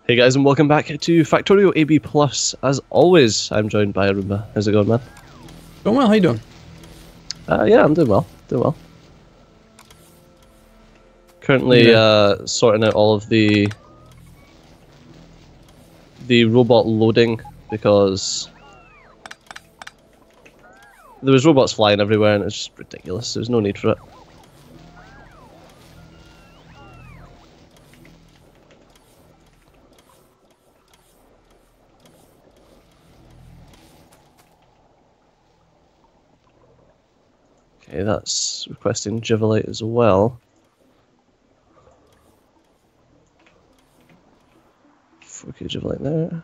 Hey guys, and welcome back to Factorio ABPlus. As always, I'm joined by Arumba. How's it going, man? Going well, how you doing? Yeah, I'm doing well. Currently sorting out all of the robot loading because there was robots flying everywhere and it's just ridiculous. There's no need for it. Okay, that's requesting Jivelite as well. Okay, Jivelite there.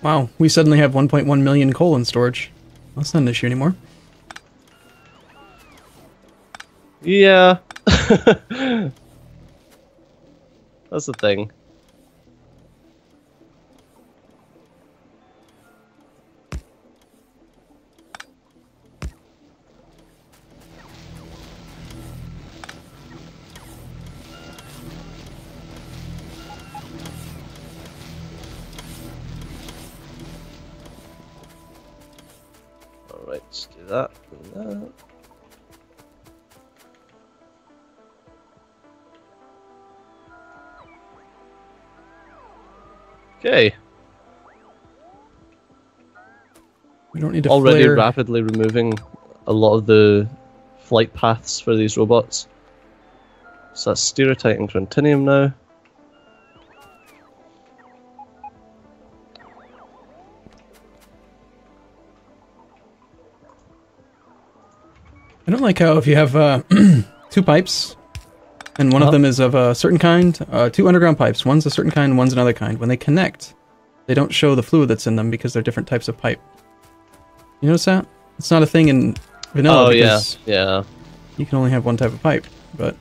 Wow, we suddenly have 1.1 million coal in storage. That's not an issue anymore. Yeah. That's the thing. Alright, let's do that and that. Okay. We don't need to Already flare. rapidly removing a lot of the flight paths for these robots. So that's Steerotite and Crantinium now. I don't like how if you have two pipes, and one of them is of a certain kind, two underground pipes, one's a certain kind, one's another kind. When they connect, they don't show the fluid that's in them because they're different types of pipe. You notice that? It's not a thing in vanilla because yeah. you can only have one type of pipe, but...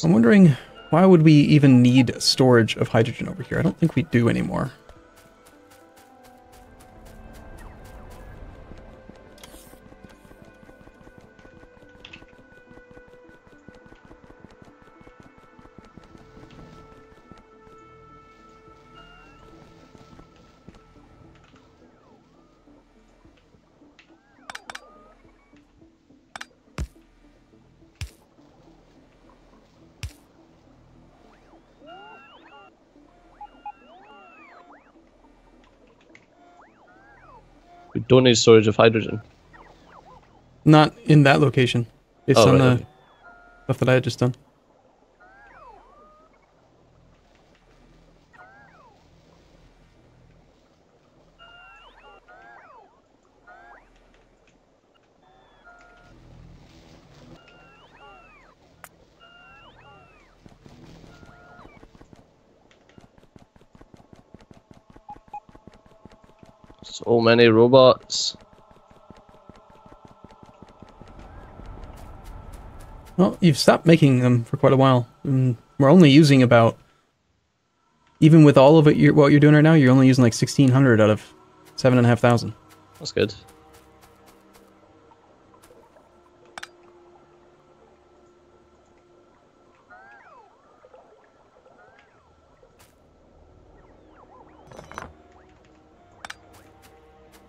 I'm wondering, why would we even need storage of hydrogen over here? I don't think we do anymore. We don't need storage of hydrogen. Not in that location. Based on the okay. stuff that I had just done. So many robots. Well, you've stopped making them for quite a while. We're only using about, even with all of it, what you're doing right now, you're only using like 1,600 out of 7,500. That's good.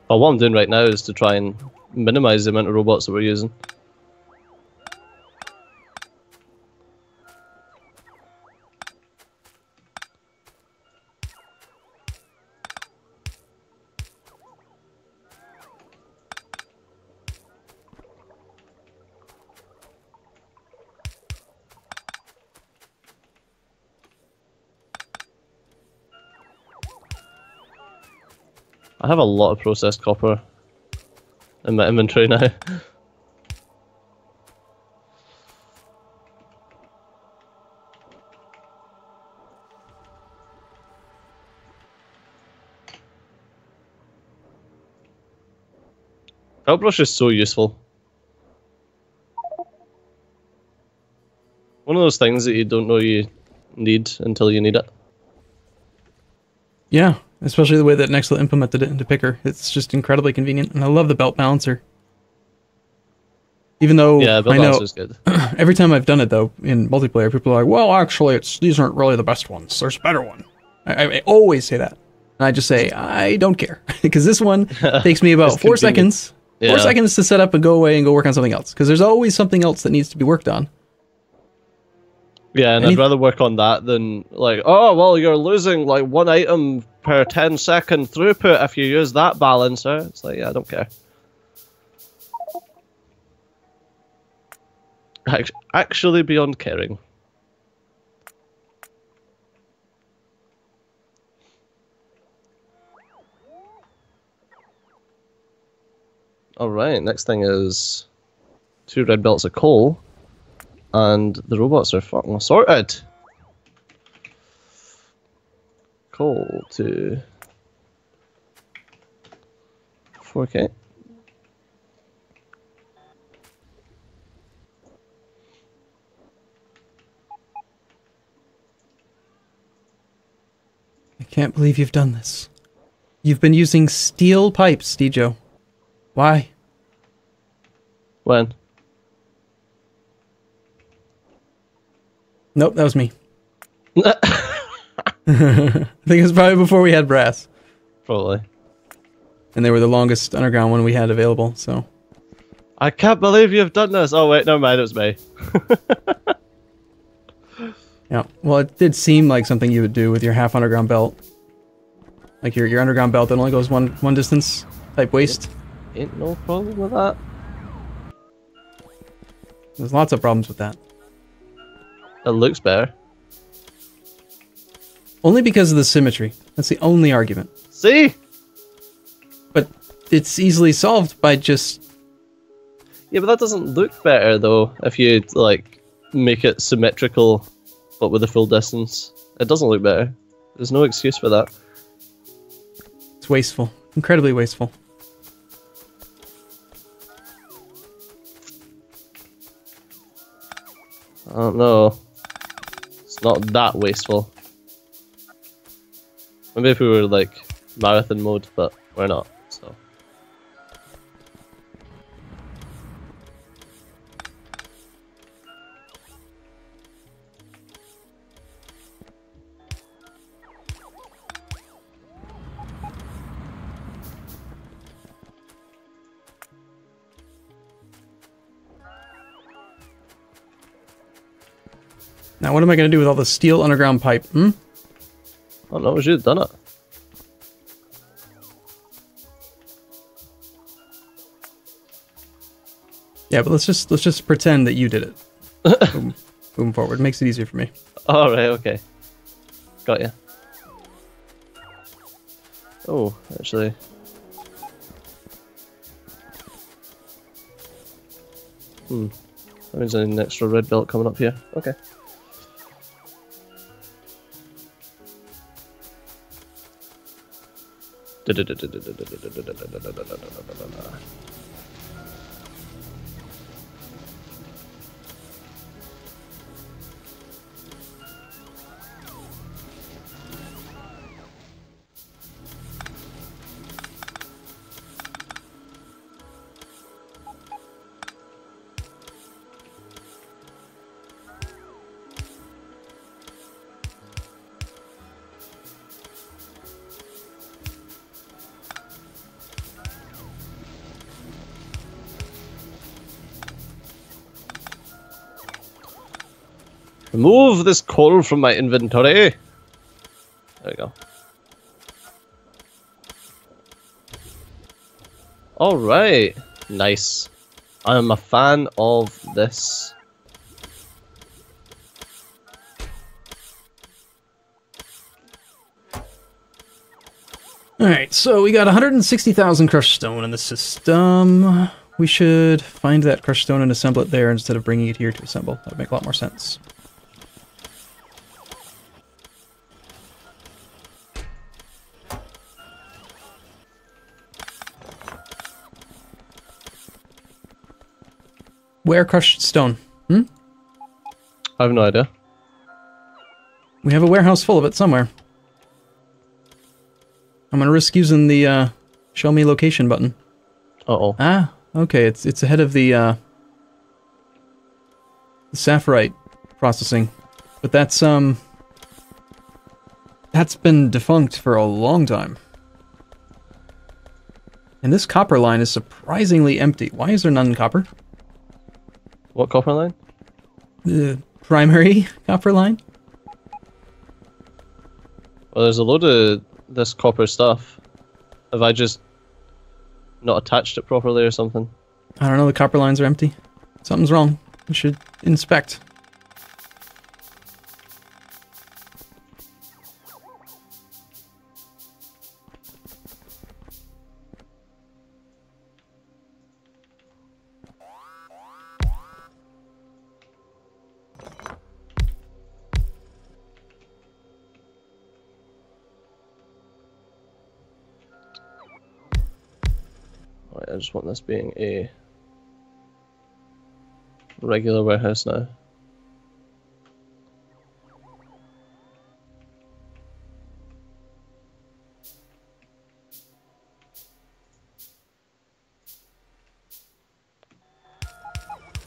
Well, what I'm doing right now is to try and minimize the amount of robots that we're using. I have a lot of processed copper in my inventory now. Outbrush is so useful. One of those things that you don't know you need until you need it. Yeah, especially the way that Nextla implemented it into Picker. It's just incredibly convenient, and I love the belt balancer. Even though Yeah, belt I know balancer's good. every time I've done it though in multiplayer, people are like, "Well, actually, these aren't really the best ones. There's a better one." I always say that, and I just say I don't care because this one takes me about 4 seconds. Yeah. 4 seconds to set up and go away and go work on something else because there's always something else that needs to be worked on. Yeah, and I'd rather work on that than like, oh well, you're losing like 1 item per 10-second throughput if you use that balancer. It's like, yeah, I don't care. Actually beyond caring. Alright, next thing is 2 red belts of coal, and the robots are fucking sorted. Coal to 4K. I can't believe you've done this. You've been using steel pipes, Steejo. Why? When? Nope, that was me. I think it was probably before we had brass. Probably. And they were the longest underground one we had available, so. I can't believe you've done this. Oh wait, never mind, it was me. Yeah, well, it did seem like something you would do with your half underground belt. Like your underground belt that only goes one distance type waste. Ain't no problem with that. There's lots of problems with that. It looks better. Only because of the symmetry. That's the only argument. See? But it's easily solved by just... Yeah, but that doesn't look better though, if you like make it symmetrical but with a full distance. It doesn't look better. There's no excuse for that. It's wasteful. Incredibly wasteful. I don't know. It's not that wasteful. Maybe if we were like marathon mode, but we're not, so. Now what am I going to do with all the steel underground pipe, I don't know, we should have done it. Yeah, but let's just pretend that you did it. Moving forward, makes it easier for me. Alright, okay. Got ya. Oh, actually. That means an extra red belt coming up here. Okay. Remove this coal from my inventory. There we go. Alright. Nice. I'm a fan of this. Alright, so we got 160,000 crushed stone in the system. We should find that crushed stone and assemble it there instead of bringing it here to assemble. That would make a lot more sense. Where crushed stone? I have no idea. We have a warehouse full of it somewhere. I'm gonna risk using the show me location button. Uh-oh. Ah, okay, it's ahead of the sapphirite processing. But that's been defunct for a long time. And this copper line is surprisingly empty. Why is there none copper? What copper line? The primary copper line? Well, there's a load of this copper stuff. Have I just not attached it properly or something? I don't know, the copper lines are empty. Something's wrong. We should inspect. Right, I just want this being a regular warehouse now.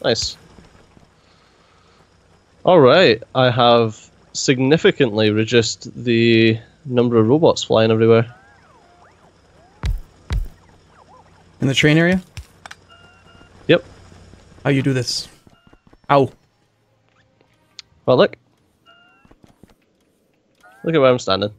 Nice. Alright, I have significantly reduced the number of robots flying everywhere. In the train area? Yep. How you do this? Ow. Well, look. Look at where I'm standing.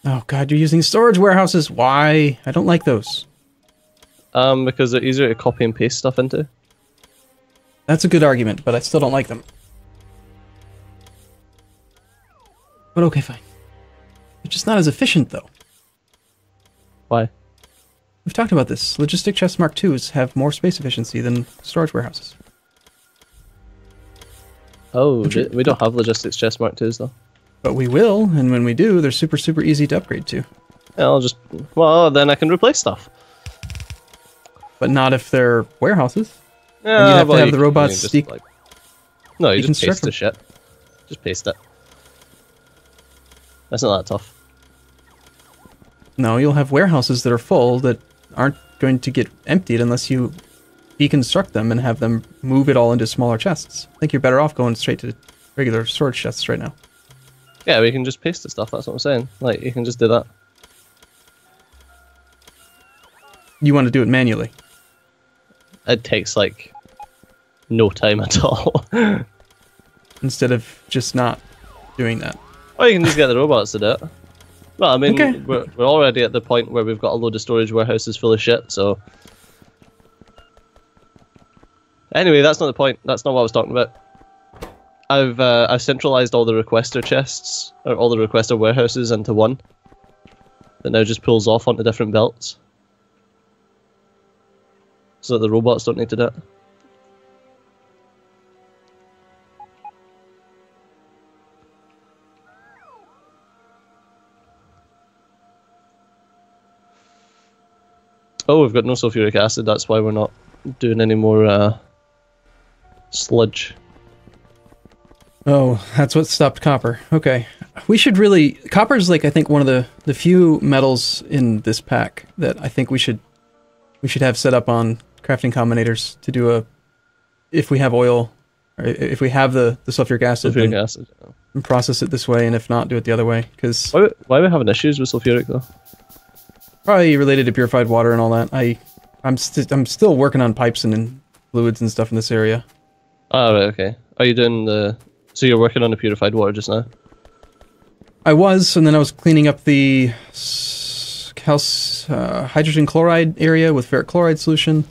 Oh god, you're using storage warehouses. Why? I don't like those. Because they're easier to copy and paste stuff into. That's a good argument, but I still don't like them. But okay, fine. They're just not as efficient, though. Why? We've talked about this. Logistic chest Mark IIs have more space efficiency than storage warehouses. Oh, we don't have logistics chest Mark IIs though. But we will, and when we do, they're super, super easy to upgrade to. Yeah, I'll just... Well, then I can replace stuff. But not if they're warehouses. Yeah, and you'd have well, to have the robots No, you just paste them. the shit. Just paste it. That's not that tough. No, you'll have warehouses that are full that aren't going to get emptied unless you deconstruct them and have them move it all into smaller chests. I think you're better off going straight to regular storage chests right now. Yeah, we can just paste the stuff, that's what I'm saying. Like, you can just do that. You want to do it manually. It takes, like, no time at all. Instead of just not doing that. Or you can just get the robots to do it. Well, I mean, Okay. we're already at the point where we've got a load of storage warehouses full of shit, so... Anyway, that's not the point. That's not what I was talking about. I've centralized all the requester chests, or all the requester warehouses into one. That now just pulls off onto different belts. So that the robots don't need to do it. Oh, we've got no sulfuric acid, that's why we're not doing any more sludge. Oh, that's what stopped copper. Okay. We should really... Copper's like, I think, one of the few metals in this pack that I think we should have set up on crafting combinators to do a... If we have oil, or if we have the sulfuric acid, and process it this way, and if not, do it the other way, because... Why are we having issues with sulfuric, though? Probably related to purified water and all that. I'm still working on pipes and fluids and stuff in this area. Oh, right, okay. Are you doing the... So you're working on the purified water just now? I was, and then I was cleaning up the hydrogen chloride area with ferric chloride solution,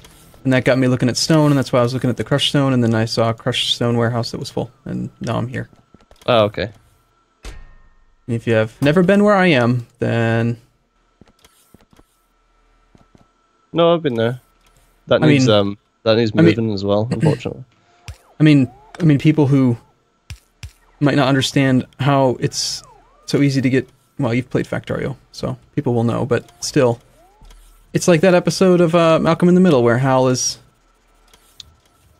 and that got me looking at stone, and that's why I was looking at the crushed stone, and then I saw a crushed stone warehouse that was full, and now I'm here. Oh, okay. And if you have never been where I am, then... No, I've been there. That needs moving as well, unfortunately. I mean, people who might not understand how it's so easy to get... Well, you've played Factorio, so people will know, but still. It's like that episode of Malcolm in the Middle where Hal is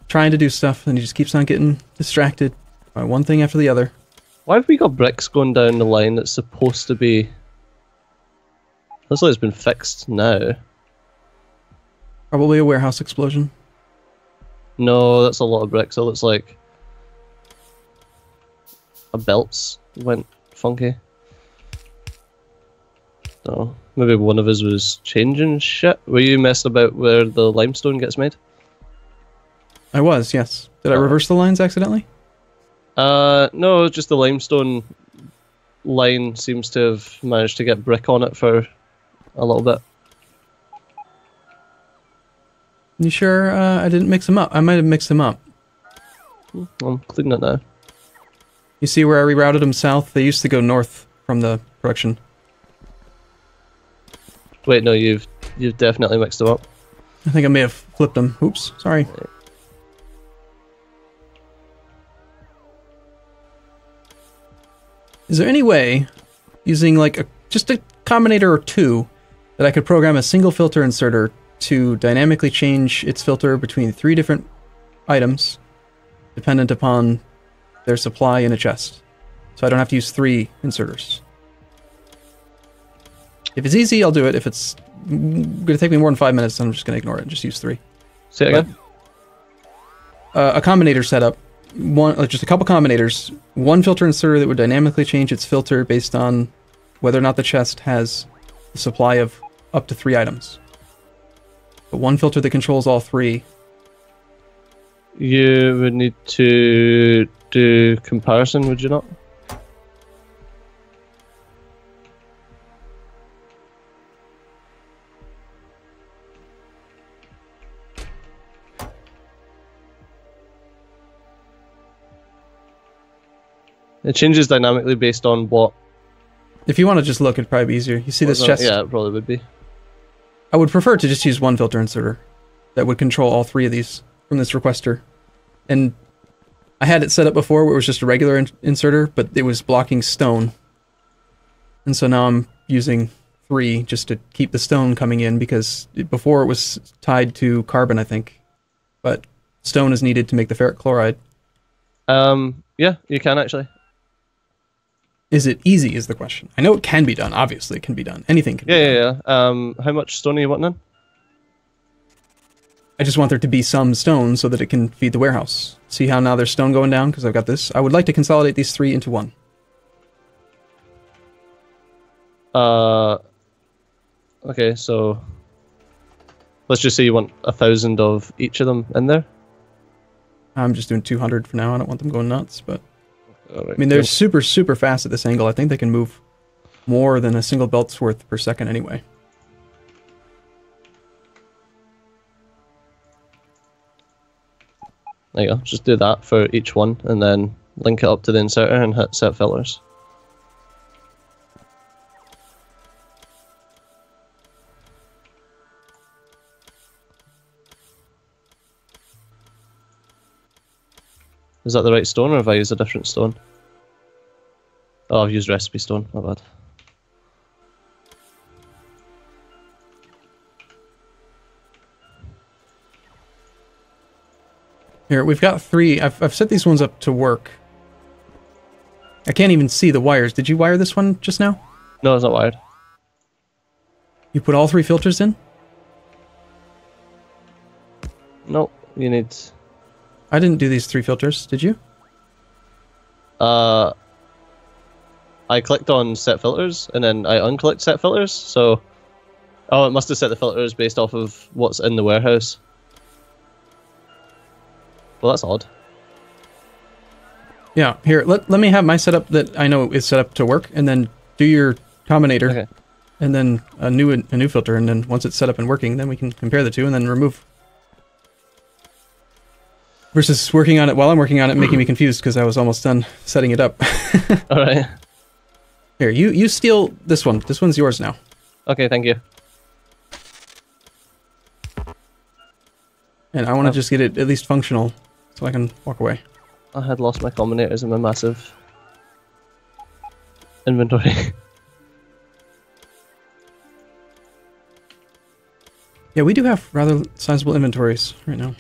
trying to do stuff and he just keeps on getting distracted Alright, one thing after the other. Why have we got bricks going down the line that's supposed to be... Looks like it's been fixed now. Probably a warehouse explosion. No, that's a lot of bricks. It looks like... a belts went funky. No, maybe one of us was changing shit. Were you messing about where the limestone gets made? I was, yes. Did I reverse the lines accidentally? No, just the limestone line seems to have managed to get brick on it for a little bit. You sure I didn't mix them up? I might have mixed them up. I'm cleaning it now. You see where I rerouted them south? They used to go north from the production. Wait, no, you've definitely mixed them up. I think I may have flipped them. Oops, sorry. Is there any way, using like just a combinator or two, that I could program a single filter inserter to dynamically change its filter between 3 different items, dependent upon their supply in a chest? So I don't have to use 3 inserters. If it's easy, I'll do it. If it's going to take me more than 5 minutes, then I'm just going to ignore it and just use 3. Say it again? A combinator setup. Just a couple combinators. One filter inserter that would dynamically change its filter based on whether or not the chest has a supply of up to 3 items. But one filter that controls all 3. You would need to do comparison, would you not? It changes dynamically based on what... If you want to just look, it'd probably be easier. You see this chest? Yeah, it probably would be. I would prefer to just use one filter inserter that would control all 3 of these from this requester. And I had it set up before where it was just a regular inserter, but it was blocking stone. And so now I'm using 3 just to keep the stone coming in, because before it was tied to carbon, I think. But stone is needed to make the ferric chloride. Yeah, you can actually. Is it easy is the question. I know it can be done. Obviously, it can be done. Anything can be done. Yeah. How much stone are you wanting in? I just want there to be some stone so that it can feed the warehouse. See how now there's stone going down because I've got this? I would like to consolidate these 3 into 1. Okay, so let's just say you want 1,000 of each of them in there. I'm just doing 200 for now. I don't want them going nuts, but... Right, I mean, they're super, super fast at this angle. I think they can move more than a single belt's worth per second anyway. There you go. Just do that for each one, and then link it up to the inserter and hit set filters. Is that the right stone, or have I used a different stone? Oh, I've used recipe stone. My bad. Here, we've got 3. I've set these ones up to work. I can't even see the wires. Did you wire this one just now? No, it's not wired. You put all 3 filters in? Nope, you need... I didn't do these 3 filters, did you? I clicked on set filters, and then I unclicked set filters, so... Oh, it must have set the filters based off of what's in the warehouse. Well, that's odd. Yeah, here, let me have my setup that I know is set up to work, and then do your combinator, Okay. and then a new filter, and then once it's set up and working, then we can compare the 2 and then remove. Versus working on it while I'm working on it, making me confused because I was almost done setting it up. Alright. Here, you steal this one. This one's yours now. Okay, thank you. And I want to just get it at least functional so I can walk away. I had lost my combinators in my massive inventory. Yeah, we do have rather sizable inventories right now.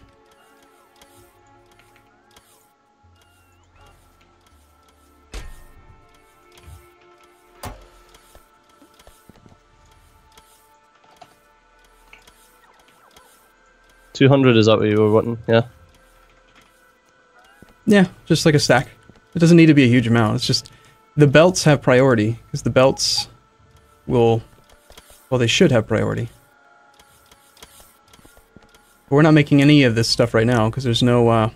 200, is that what you were wanting? Yeah. Yeah, just like a stack. It doesn't need to be a huge amount. It's just the belts have priority because the belts will, well, they should have priority. But we're not making any of this stuff right now because there's no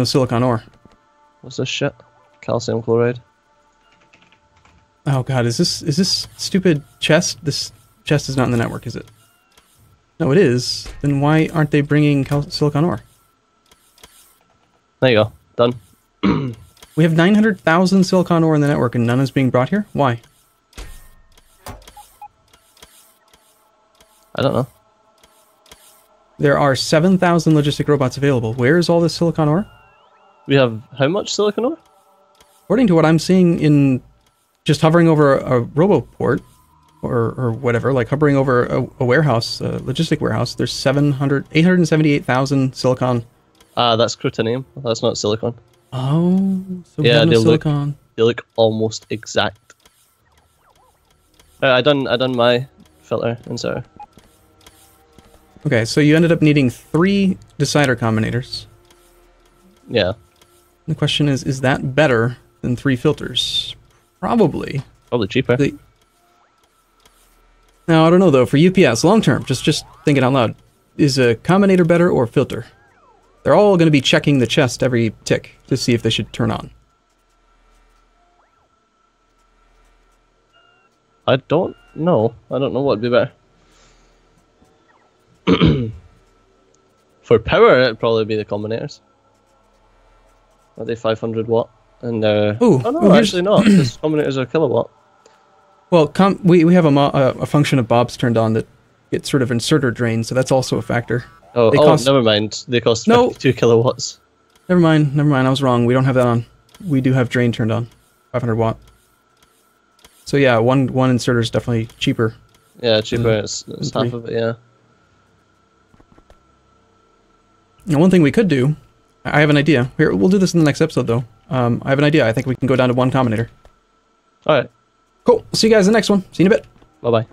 silicon ore. What's this shit? Calcium chloride. Oh god, is this stupid chest? This chest is not in the network, is it? No, it is. Then why aren't they bringing silicon ore? There you go. Done. We have 900,000 silicon ore in the network and none is being brought here? Why? I don't know. There are 7,000 logistic robots available. Where is all this silicon ore? We have how much silicon ore? According to what I'm seeing in just hovering over a roboport or whatever, like hovering over a warehouse, a logistic warehouse, there's 878,000 silicon. That's crutinum. That's not silicon. Oh, so we Yeah, have no they silicon. They look almost exact. I done my filter insert. Okay, so you ended up needing 3 decider combinators. Yeah. The question is that better than 3 filters? Probably. Probably cheaper. Now, I don't know though, for UPS, long term, just thinking out loud, is a combinator better or filter? They're all going to be checking the chest every tick to see if they should turn on. I don't know. I don't know what would be better. For power, it'd probably be the combinators. Are they 500 watt? And oh no, actually not. Because combinators are kilowatt. Well, we have a function of Bob's turned on that gets sort of inserter drain, so that's also a factor. Oh, never mind. They cost 52 kilowatts. Never mind. I was wrong. We don't have that on. We do have drain turned on, 500 watt. So yeah, one inserter is definitely cheaper. Yeah, cheaper. It's half of it. Yeah. Now, one thing we could do, I have an idea. Here, we'll do this in the next episode, though. I have an idea. I think we can go down to 1 combinator. All right. Cool. See you guys in the next one. See you in a bit. Bye bye.